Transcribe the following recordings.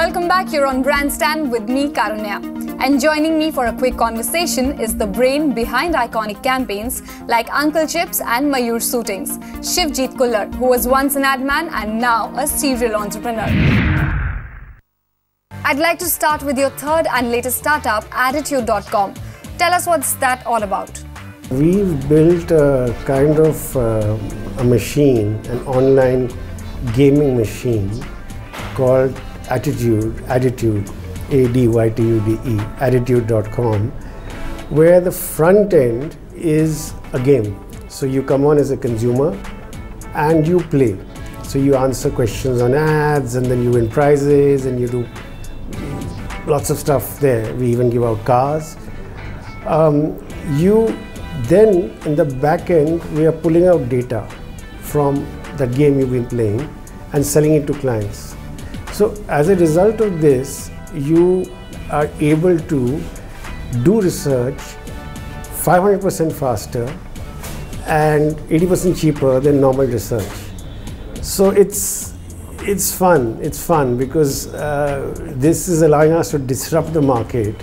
Welcome back, you're on Grandstand with me, Karunya. And joining me for a quick conversation is the brain behind iconic campaigns like Uncle Chips and Mayur Suitings, Shivjit Kullar, who was once an ad man and now a serial entrepreneur. I'd like to start with your third and latest startup, Attitude.com. Tell us what's that all about. We've built a kind of a machine, an online gaming machine called Attitude, A-D-Y-T-U-D-E, Attitude.com, where the front end is a game. So you come on as a consumer and you play. So you answer questions on ads and then you win prizes and you do lots of stuff there. We even give out cars. Then in the back end, we are pulling out data from that game you've been playing and selling it to clients. So as a result of this, you are able to do research 500% faster and 80% cheaper than normal research. So it's fun. It's fun because this is allowing us to disrupt the market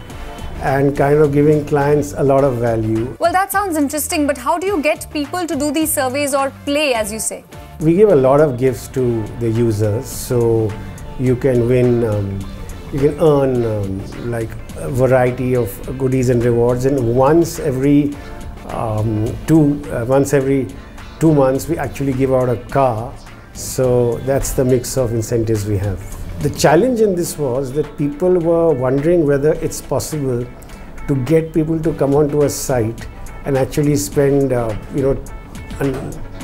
and kind of giving clients a lot of value. Well, that sounds interesting, but how do you get people to do these surveys or play, as you say? We give a lot of gifts to the users, so you can win, you can earn like a variety of goodies and rewards, and once every 2 months we actually give out a car. So that's the mix of incentives we have. The challenge in this was that people were wondering whether it's possible to get people to come onto a site and actually spend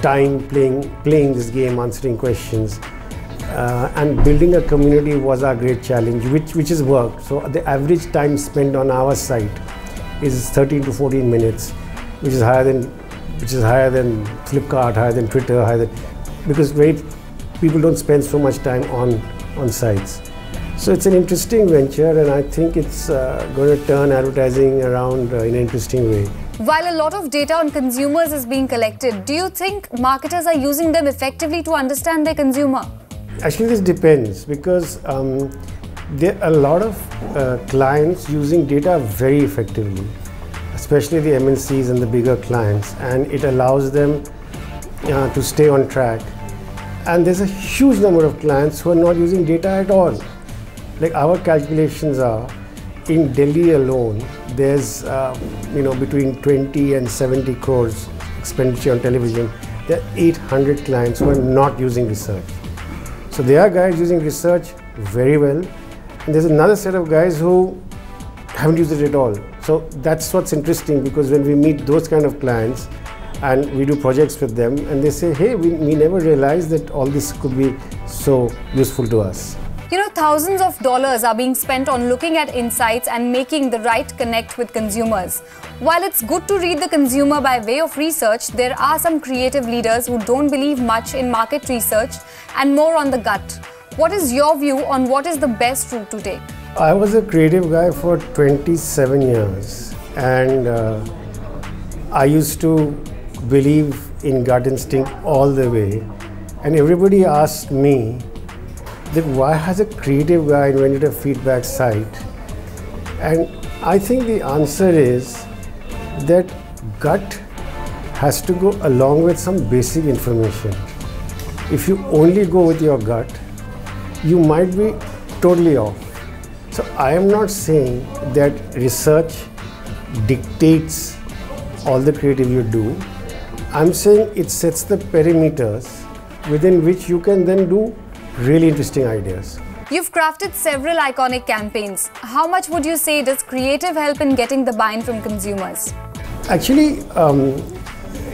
time playing this game, answering questions, and building a community was our great challenge, which has worked. So the average time spent on our site is 13 to 14 minutes, which is higher than Flipkart, higher than Twitter, because people don't spend so much time on sites. So it's an interesting venture, and I think it's going to turn advertising around in an interesting way. While a lot of data on consumers is being collected, do you think marketers are using them effectively to understand their consumer? Actually, this depends, because there are a lot of clients using data very effectively, especially the MNCs and the bigger clients, and it allows them to stay on track. And there's a huge number of clients who are not using data at all. Like our calculations are, in Delhi alone, there's between 20 and 70 crores expenditure on television. There are 800 clients who are not using research. So there are guys using research very well, and there's another set of guys who haven't used it at all. So that's what's interesting, because when we meet those kind of clients and we do projects with them, and they say, hey, we never realized that all this could be so useful to us. You know, thousands of dollars are being spent on looking at insights and making the right connect with consumers. While it's good to read the consumer by way of research, there are some creative leaders who don't believe much in market research and more on the gut. What is your view on what is the best route to take? I was a creative guy for 27 years, and I used to believe in gut instinct all the way. And everybody asked me that why has a creative guy invented a feedback site? And I think the answer is that gut has to go along with some basic information. If you only go with your gut, you might be totally off. So I am not saying that research dictates all the creative you do. I'm saying it sets the perimeters within which you can then do really interesting ideas. You've crafted several iconic campaigns. How much would you say does creative help in getting the buy-in from consumers? Actually,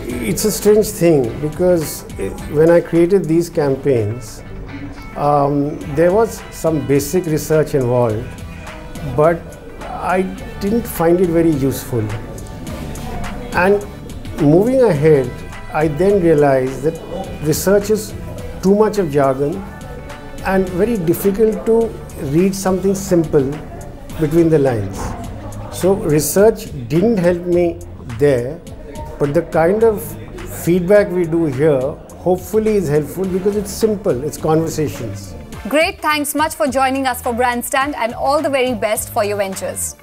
it's a strange thing, because when I created these campaigns, there was some basic research involved, but I didn't find it very useful. And moving ahead, I then realized that research is too much of jargon and very difficult to read something simple between the lines. So research didn't help me there, but the kind of feedback we do here hopefully is helpful because it's simple, it's conversations. Great, thanks much for joining us for Brandstand and all the very best for your ventures.